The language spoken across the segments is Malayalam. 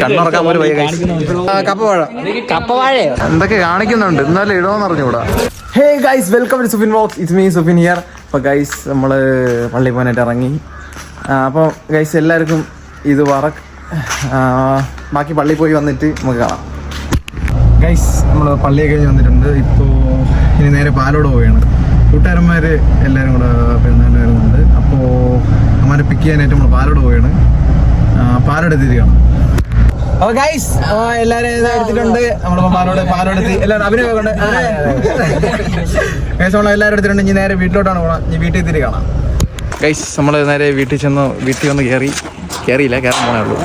കണ്ണുറക്കാൻ പോലും വയ്യ. കപ്പവാഴ എന്തൊക്കെ കാണിക്കുന്നുണ്ട്, എന്നാലും ഇടോന്ന് അറിഞ്ഞൂടാ. Hey guys, welcome to Sufin vlogs. It's me Sufin here. അപ്പോൾ ഗൈസ് നമ്മൾ പള്ളിയിൽ പോകാനായിട്ട് ഇറങ്ങി. അപ്പോൾ ഗൈസ് എല്ലാവർക്കും ഇത് ബാക്കി പള്ളിയിൽ പോയി വന്നിട്ട് നമുക്ക് കാണാം. ഗൈസ് നമ്മൾ പള്ളിയൊക്കെ കഴിഞ്ഞ് വന്നിട്ടുണ്ട്. ഇപ്പോൾ ഇനി നേരെ പാലോട് പോവുകയാണ്. കൂട്ടുകാരന്മാർ എല്ലാവരും കൂടെ പെരുന്നാൾ വരുന്നുണ്ട്. അപ്പോൾ അമ്മമാരെ പിക്ക് ചെയ്യാനായിട്ട് നമ്മൾ പാലോട് പോവുകയാണ്. പാലെടുത്തിട്ട് കാണാം. അപ്പോൾ ഗൈസ് എല്ലാവരും എടുത്തിട്ടുണ്ട്. നമ്മളിപ്പോൾ പാലോടെത്തി എല്ലാവരും അഭിനയമുണ്ട്. ഗൈസ് നമ്മളെല്ലാവരും എടുത്തിട്ടുണ്ട്. ഇനി നേരെ വീട്ടിലോട്ടാണ് പോകണം. ഇനി വീട്ടിൽ എത്തിയിട്ട് കാണാം. ഗൈസ് നമ്മൾ നേരെ വീട്ടിൽ വന്ന് കയറിയില്ല, കയറാൻ പോണേ ഉള്ളൂ.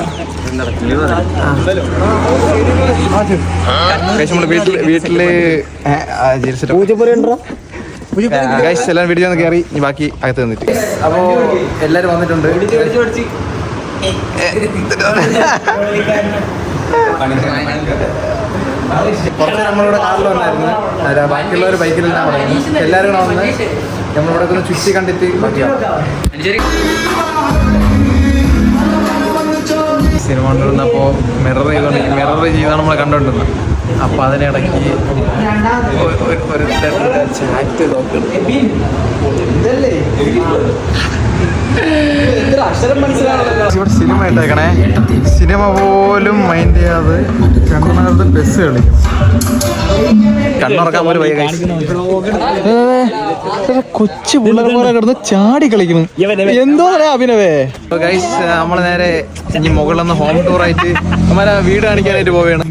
ഗൈസ് നമ്മൾ വീട്ടിൽ ഗൈസ് എല്ലാവരും വീട്ടിൽ വന്ന് കയറി. ഇനി ബാക്കി അകത്ത് നിന്നിട്ട്. അപ്പോൾ എല്ലാവരും വന്നിട്ടുണ്ട്. കുറച്ച് നമ്മളിവിടെ കാറിൽ വന്നായിരുന്നു. ബാക്കിയുള്ളവർ ബൈക്കിലെല്ലാം പറയുന്നു. എല്ലാവരും കൂടെ വന്ന് നമ്മളിവിടെ ഒന്ന് ചുറ്റി കണ്ടിട്ട് സിനിമ കൊണ്ടുവന്നപ്പോൾ മിറർ ചെയ്താണ് നമ്മൾ കണ്ടുകൊണ്ടിരുന്നത്. അപ്പോൾ അതിനിടയ്ക്ക് ഒരു ചാറ്റ് ഇവിടെ സിനിമ ഇട്ടേക്കണേ. സിനിമ പോലും മൈൻഡ് ചെയ്യാതെ കണ്ണുനകത്ത് ബസ് കളിക്കും. കണ്ണുറക്കാൻ പോലും വയ്യ. കൊച്ചു പിള്ളേർ പോലെ കിടന്ന് ചാടി കളിക്കുന്നു. എന്തോ പറയാ അഭിനവേ. ഗൈസ് നമ്മള് നേരെ ഇനി മുകളിൽ നിന്ന് ഹോം ടൂർ ആയിട്ട് നമ്മളെ വീട് കാണിക്കാനായിട്ട് പോവുകയാണ്.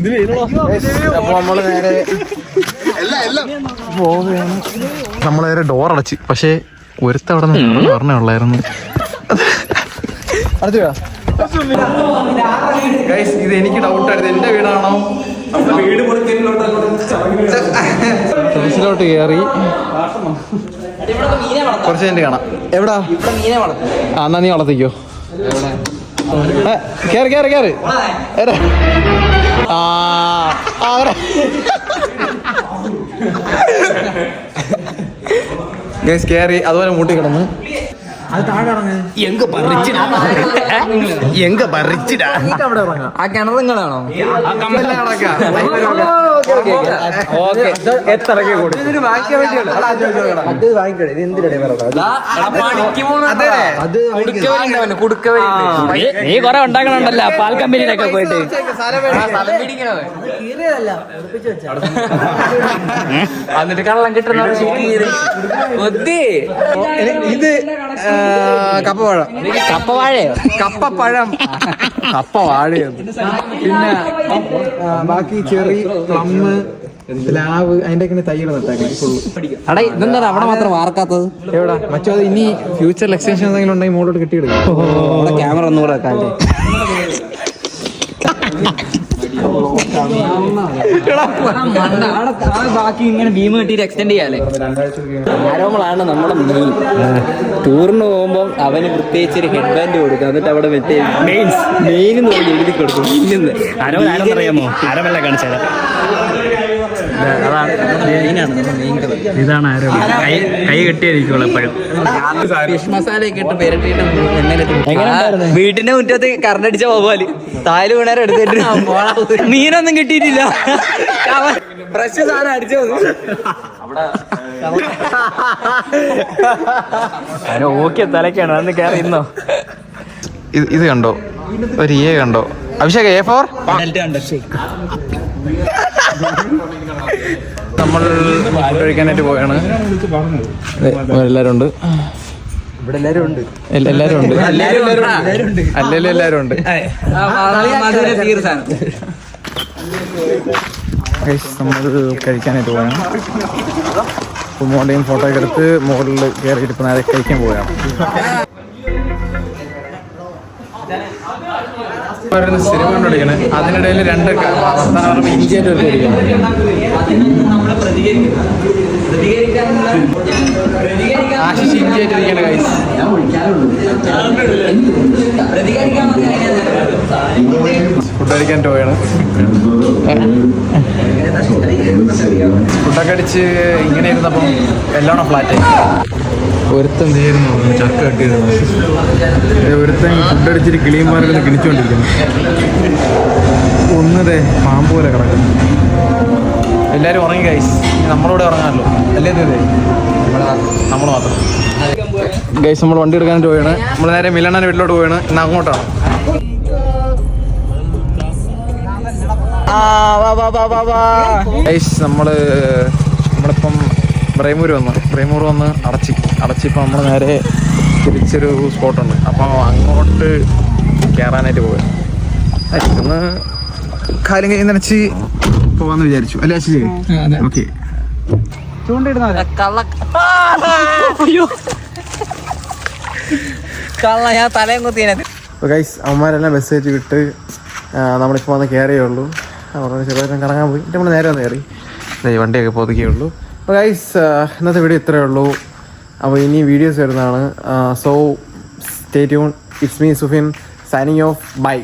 അപ്പൊ നമ്മള് നേരെ പോവുകയാണ്. നമ്മള് നേരെ ഡോർ അടച്ച്. പക്ഷെ ഒരുത്ത അവിടെ നിന്ന് പറഞ്ഞുള്ളായിരുന്നു. ഗൈസ് ഇത് എനിക്ക് ഡൗട്ടായിരുന്നു, എന്റെ വീടാണോ? ടെറസിലോട്ട് കയറി കുറച്ച് കഴിഞ്ഞ് കാണാം. എവിടാ? എന്നാ നീ വളർത്തിക്കോ. കേറി ഗൈസ് കേറി അതുപോലെ മൂട്ടി കിടന്ന്. ആ കിണറുങ്ങളാണോ? നീ കൊറേ ഉണ്ടാക്കണുണ്ടല്ലോ പാൽ കമ്പനിയിലൊക്കെ പോയിട്ട്. എന്നിട്ട് കള്ളം കിട്ടുന്ന ഇത് കപ്പപ്പഴം കപ്പവാഴയാണ്. പിന്നെ ബാക്കി ചെറി, പ്ലമ്മ്, പ്ലാവ് അതിന്റെ ഒക്കെ തൈകൾ നട്ടേക്കണം. ഇതെന്താ അവിടെ മാത്രം വാർക്കാത്തത്? എവിടാ മറ്റോ? ഇനി ഫ്യൂച്ചർ എക്സ്റ്റൻഷൻ എന്തെങ്കിലും ഉണ്ടെങ്കിൽ മോളോട്ട് കിട്ടിയെടുക്കും. ക്യാമറ ഒന്നുകൂടെ വെക്കാല്ലേ? ബാക്കി ഇങ്ങനെ ഭീമ കെട്ടിട്ട് എക്സ്റ്റെൻഡ് ചെയ്യാല്ലേ? ആരോമളാണ് നമ്മുടെ മെയിൻ. ടൂറിന് പോകുമ്പോൾ അവന് പ്രത്യേകിച്ച് ഒരു ഹെഡ് ബാൻഡ് കൊടുക്കും. എന്നിട്ട് അവിടെ മറ്റേ മെയിൻ നോക്കി എഴുതി കൊടുക്കും. അറിയാമോ? ആരോമല്ല കാണിച്ചാൽ ഇതാണ് ആരോ കൈ കെട്ടിയായിരിക്കുള്ളൂ എപ്പോഴും. ഫിഷ് മസാലയൊക്കെ ഇട്ട് പെരട്ടിയിട്ട് വീട്ടിന്റെ മുറ്റത്ത് കറണ്ടടിച്ച പോകാല് താല് വീണേരം എടുത്തിട്ട് മീനൊന്നും കിട്ടിയിട്ടില്ല. ഫ്രഷ് സാധനം അടിച്ചു അതിന് ഓക്കെ തലക്കാണ് അന്ന് കയറി ഇന്നോ. ഇത് കണ്ടോ? ഒരു എ കണ്ടോ? അഭിഷേക് A4 നമ്മൾ ഫുഡ് കഴിക്കാനായിട്ട് പോവുകയാണ്. എല്ലാരും ഉണ്ട്. ഇവിടെ എല്ലാരും ഉണ്ട്. എല്ലാരും ഉണ്ട്. അല്ലെങ്കിലും എല്ലാരും ഉണ്ട്. നമ്മൾ കഴിക്കാനായിട്ട് പോവുകയാണ്. മോളുടെയും ഫോട്ടോ ഒക്കെ എടുത്ത് മുകളിൽ കയറിയിട്ട് ഇപ്പം നേരെ കഴിക്കാൻ പോവുകയാണ്. സിനിമ കണ്ടുപിടിക്കണേ. അതിനിടയിൽ രണ്ട് വർത്തമാനം ഇഞ്ചിയായിട്ട് എടുത്തിരിക്കണം. ആശിഷ് ഇഞ്ചിയായിട്ട് ഇരിക്കണ കൈസ്. ഫുഡ് കഴിക്കാൻ പോവുകയാണ്. ഫുഡൊക്കെ അടിച്ച് ഇങ്ങനെ ഇരുന്നപ്പം എല്ലാം ഫ്ലാറ്റായി. ഒരുത്തൻ നേരുന്നു ചക്ക കെട്ടിയിരുന്നു. ഒരുത്തൻ ഫുഡ് അടിച്ചിട്ട് കിളിയന്മാരൊക്കെ കിണിച്ചുകൊണ്ടിരിക്കുന്നു. ഒന്നതേ പാമ്പ് പോലെ കിടക്കുന്നു. എല്ലാവരും ഉറങ്ങി ഗൈസ്. നമ്മളോടെ ഉറങ്ങാമല്ലോ അല്ലേ? നമ്മൾ മാത്രം ഗൈസ്. നമ്മൾ വണ്ടി എടുക്കാനായിട്ട് പോയാണ്. നമ്മൾ നേരെ മിലണ്ണൻ്റെ വീട്ടിലോട്ട് പോയാണ്. ഇന്ന് അങ്ങോട്ടാണ്. ഗൈസ് നമ്മളിപ്പം ബ്രൈമൂർ വന്ന് അടച്ചിപ്പോൾ നമ്മൾ നേരെ തിരിച്ചൊരു സ്പോട്ടുണ്ട്. അപ്പോൾ അങ്ങോട്ട് കയറാനായിട്ട് പോവുക. ഒന്ന് കാലും കൈ നനച്ച് പോകാമെന്ന് വിചാരിച്ചു അല്ലേ അശ്വതി? ഓക്കെ. ഞാൻ തലയും കുത്തിയ. അപ്പോൾ ഗൈസ് അവന്മാരെല്ലാം ബസ് കയറ്റി വിട്ട് നമ്മളിപ്പോൾ വന്ന് കയറിയേ ഉള്ളൂ. അവരോട് ചെറുതായിട്ട് കറങ്ങാൻ പോയി. നമ്മൾ നേരെ വന്ന് കയറി വണ്ടിയൊക്കെ പൊതുക്കേ ഉള്ളൂ. അപ്പോൾ ഗൈസ് ഇന്നത്തെ വീഡിയോ ഇത്രയേ ഉള്ളൂ. അപ്പോൾ ഇനി വീഡിയോസ് വരുന്നതാണ്. So stay tune. It's me Sufin signing off. By.